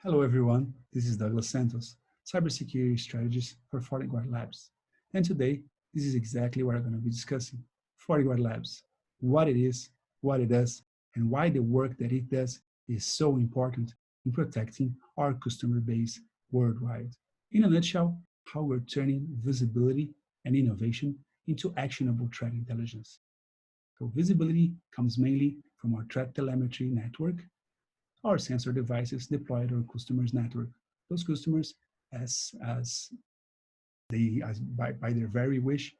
Hello everyone, this is Douglas Santos, cybersecurity strategist for FortiGuard Labs. And today, this is exactly what I'm going to be discussing. FortiGuard Labs, what it is, what it does, and why the work that it does is so important in protecting our customer base worldwide. In a nutshell, how we're turning visibility and innovation into actionable threat intelligence. So visibility comes mainly from our threat telemetry network, our sensor devices deployed on our customers' network. Those customers, as by their very wish,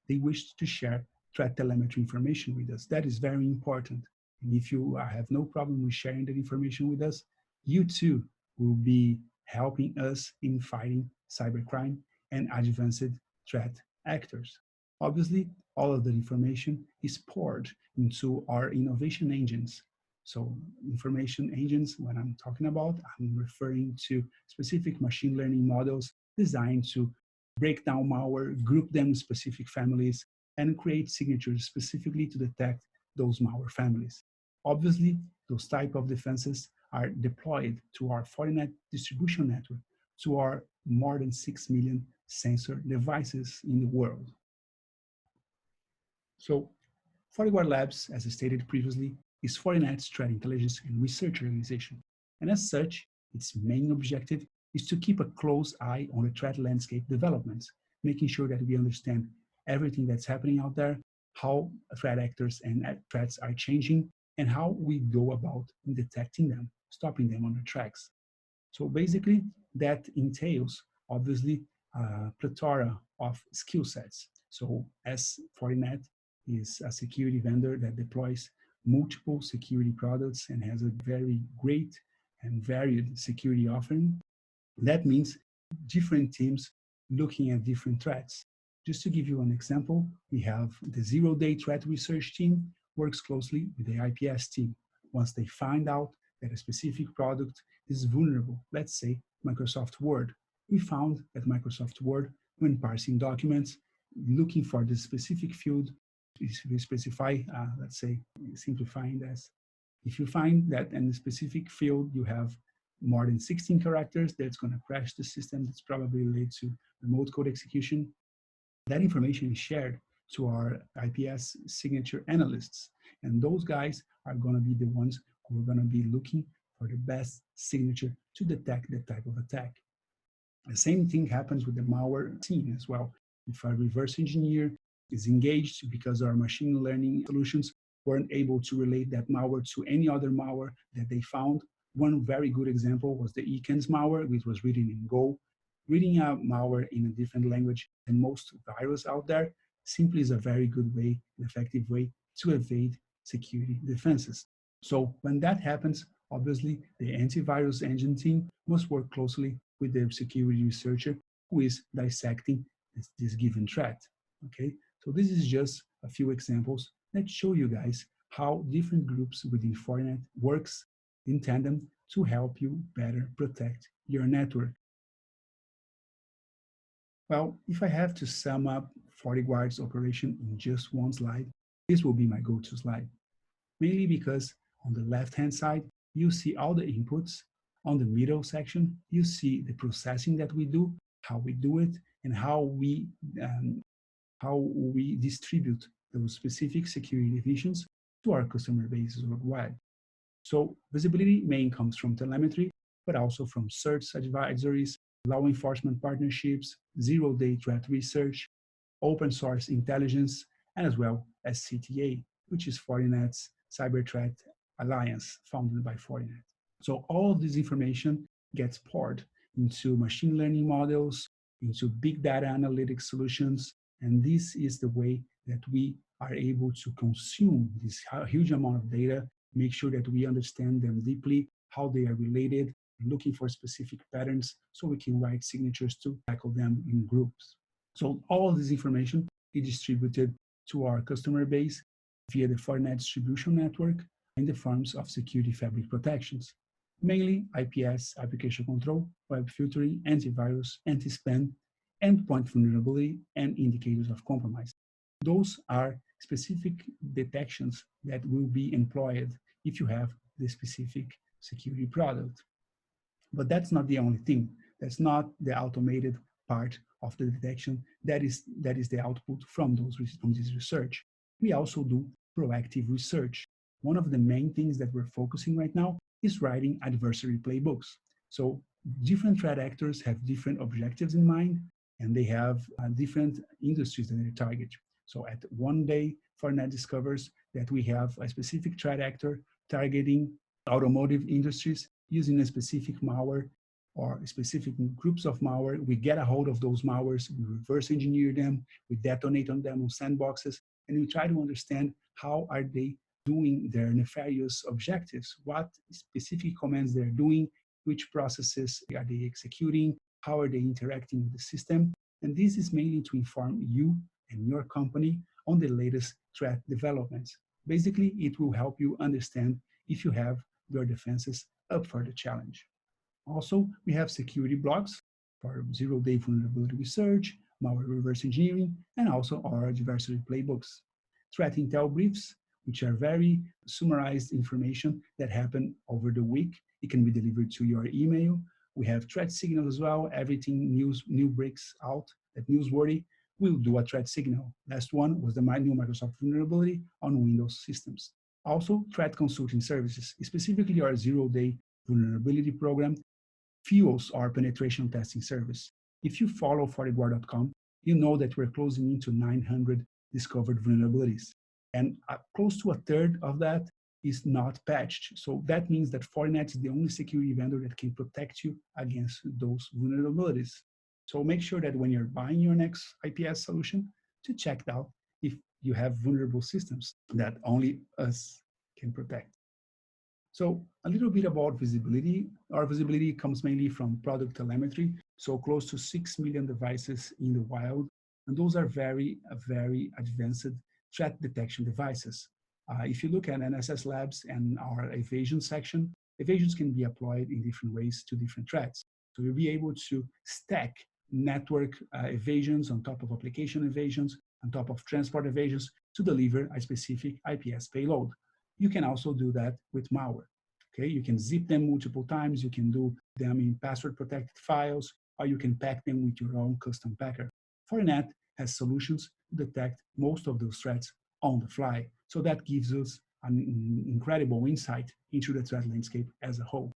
they wish to share threat telemetry information with us. That is very important. And if you have no problem with sharing that information with us, you too will be helping us in fighting cybercrime and advanced threat actors. Obviously, all of the information is poured into our innovation engines. So information engines, when I'm talking about, I'm referring to specific machine learning models designed to break down malware, group them in specific families, and create signatures specifically to detect those malware families. Obviously, those type of defenses are deployed to our Fortinet distribution network, to our more than 6 million sensor devices in the world. So FortiGuard Labs, as I stated previously, is Fortinet's threat intelligence and research organization. And as such, its main objective is to keep a close eye on the threat landscape developments, making sure that we understand everything that's happening out there, how threat actors and threats are changing, and how we go about in detecting them, stopping them on their tracks. So basically, that entails, obviously, a plethora of skill sets. So as Fortinet is a security vendor that deploys multiple security products and has a very great and varied security offering, that means different teams looking at different threats. Just to give you an example, we have the zero-day threat research team works closely with the IPS team. Once they find out that a specific product is vulnerable, let's say Microsoft Word, we found that Microsoft Word, when parsing documents, looking for the specific field, we specify, let's say, simplifying this. If you find that in a specific field you have more than 16 characters, that's going to crash the system. That's probably related to remote code execution. That information is shared to our IPS signature analysts. And those guys are going to be the ones who are going to be looking for the best signature to detect that type of attack. The same thing happens with the malware team as well. If a reverse engineer is engaged because our machine learning solutions weren't able to relate that malware to any other malware that they found, one very good example was the ECANS malware, which was written in Go. Reading a malware in a different language than most viruses out there simply is a very good way, an effective way to evade security defenses. So when that happens, obviously the antivirus engine team must work closely with the security researcher who is dissecting this given threat. Okay, so this is just a few examples that show you guys how different groups within Fortinet works in tandem to help you better protect your network. Well, if I have to sum up FortiGuard's operation in just one slide, this will be my go-to slide. Mainly because on the left-hand side, you see all the inputs. On the middle section, you see the processing that we do, how we do it, and how we distribute those specific security divisions to our customer bases worldwide. So visibility main comes from telemetry, but also from search advisories, law enforcement partnerships, zero-day threat research, open source intelligence, and as well as CTA, which is Fortinet's Cyber Threat Alliance, founded by Fortinet. So all of this information gets poured into machine learning models, into big data analytics solutions, and this is the way that we are able to consume this huge amount of data, make sure that we understand them deeply, how they are related, looking for specific patterns so we can write signatures to tackle them in groups. So all of this information is distributed to our customer base via the Fortinet distribution network in the forms of security fabric protections, mainly IPS, application control, web filtering, antivirus, anti-spam, endpoint vulnerability, and indicators of compromise. Those are specific detections that will be employed if you have the specific security product. But that's not the only thing. That's not the automated part of the detection. That is the output from from this research. We also do proactive research. One of the main things that we're focusing right now is writing adversary playbooks. So different threat actors have different objectives in mind, and they have different industries that they target. So at one day, Fortinet discovers that we have a specific threat actor targeting automotive industries using a specific malware or specific groups of malware. We get a hold of those malwares, we reverse engineer them, we detonate on them on sandboxes, and we try to understand how are they doing their nefarious objectives, what specific commands they're doing, which processes are they executing, how are they interacting with the system. And this is mainly to inform you and your company on the latest threat developments. Basically, it will help you understand if you have your defenses up for the challenge. Also, we have security blogs for zero-day vulnerability research, malware reverse engineering, and also our adversary playbooks. Threat intel briefs, which are very summarized information that happen over the week. It can be delivered to your email. We have threat signals as well. Everything new breaks out that newsworthy, we'll do a threat signal. Last one was the new Microsoft vulnerability on Windows systems. Also, threat consulting services, specifically our zero-day vulnerability program, fuels our penetration testing service. If you follow FortiGuard.com, you know that we're closing into 900 discovered vulnerabilities. And close to a third of that is not patched. So that means that Fortinet is the only security vendor that can protect you against those vulnerabilities. So make sure that when you're buying your next IPS solution, to check out if you have vulnerable systems that only us can protect. So a little bit about visibility. Our visibility comes mainly from product telemetry, so close to 6 million devices in the wild, and those are very advanced threat detection devices. If you look at NSS Labs and our evasion section, evasions can be applied in different ways to different threats. So you'll be able to stack network evasions on top of application evasions, on top of transport evasions to deliver a specific IPS payload. You can also do that with malware. Okay, you can zip them multiple times, you can do them in password protected files, or you can pack them with your own custom packer. Fortinet has solutions to detect most of those threats on the fly. So that gives us an incredible insight into the threat landscape as a whole.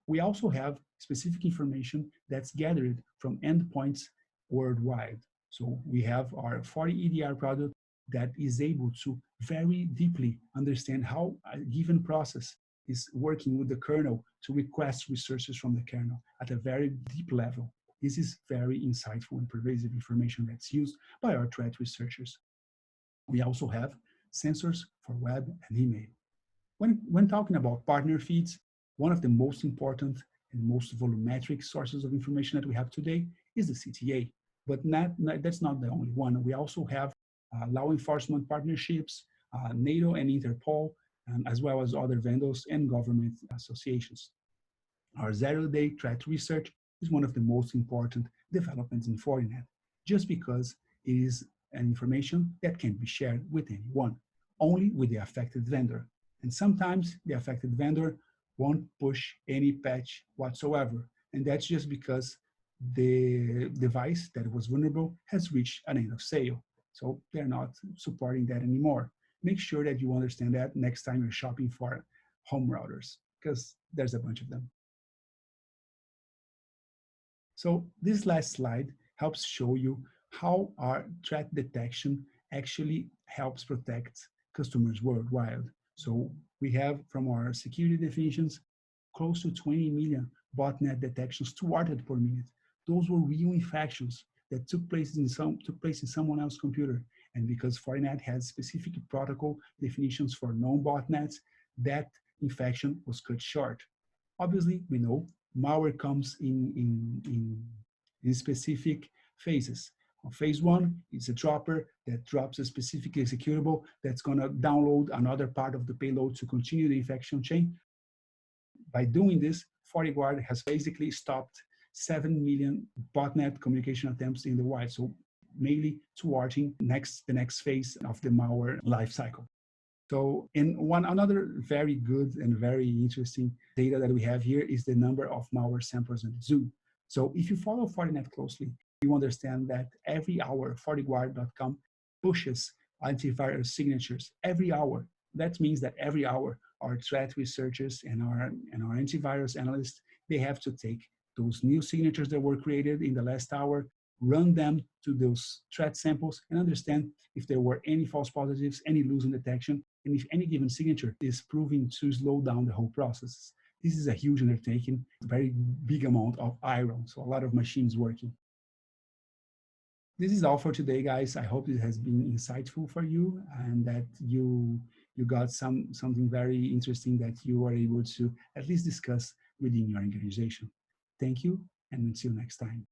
We also have specific information that's gathered from endpoints worldwide. So we have our FortiEDR product that is able to very deeply understand how a given process is working with the kernel to request resources from the kernel at a very deep level. This is very insightful and pervasive information that's used by our threat researchers. We also have sensors for web and email. When talking about partner feeds, one of the most important and most volumetric sources of information that we have today is the CTA. But that's not the only one. We also have law enforcement partnerships, NATO and Interpol, as well as other vendors and government associations. Our zero-day threat research is one of the most important developments in Fortinet, just because it is an information that can be shared with anyone, only with the affected vendor. And sometimes the affected vendor won't push any patch whatsoever. And that's just because the device that was vulnerable has reached an end of sale. So they're not supporting that anymore. Make sure that you understand that next time you're shopping for home routers, because there's a bunch of them. So this last slide helps show you how our threat detection actually helps protect customers worldwide. So we have from our security definitions, close to 20 million botnet detections thwarted per minute. Those were real infections that took place in someone else's computer. And because Fortinet has specific protocol definitions for known botnets, that infection was cut short. Obviously, we know malware comes in specific phases. On phase one, it's a dropper that drops a specific executable that's going to download another part of the payload to continue the infection chain. By doing this, FortiGuard has basically stopped 7 million botnet communication attempts in the wild, so mainly thwarting the next phase of the malware lifecycle. So, in one another very good and very interesting data that we have here is the number of malware samples in the zoo. So, if you follow Fortinet closely, you understand that every hour, FortiGuard.com pushes antivirus signatures every hour. That means that every hour, our threat researchers and our antivirus analysts, they have to take those new signatures that were created in the last hour, run them to those threat samples, and understand if there were any false positives, any losing detection, and if any given signature is proving to slow down the whole process. This is a huge undertaking, a very big amount of iron, so a lot of machines working. This is all for today, guys. I hope it has been insightful for you and that you got something very interesting that you were able to at least discuss within your organization. Thank you, and until next time.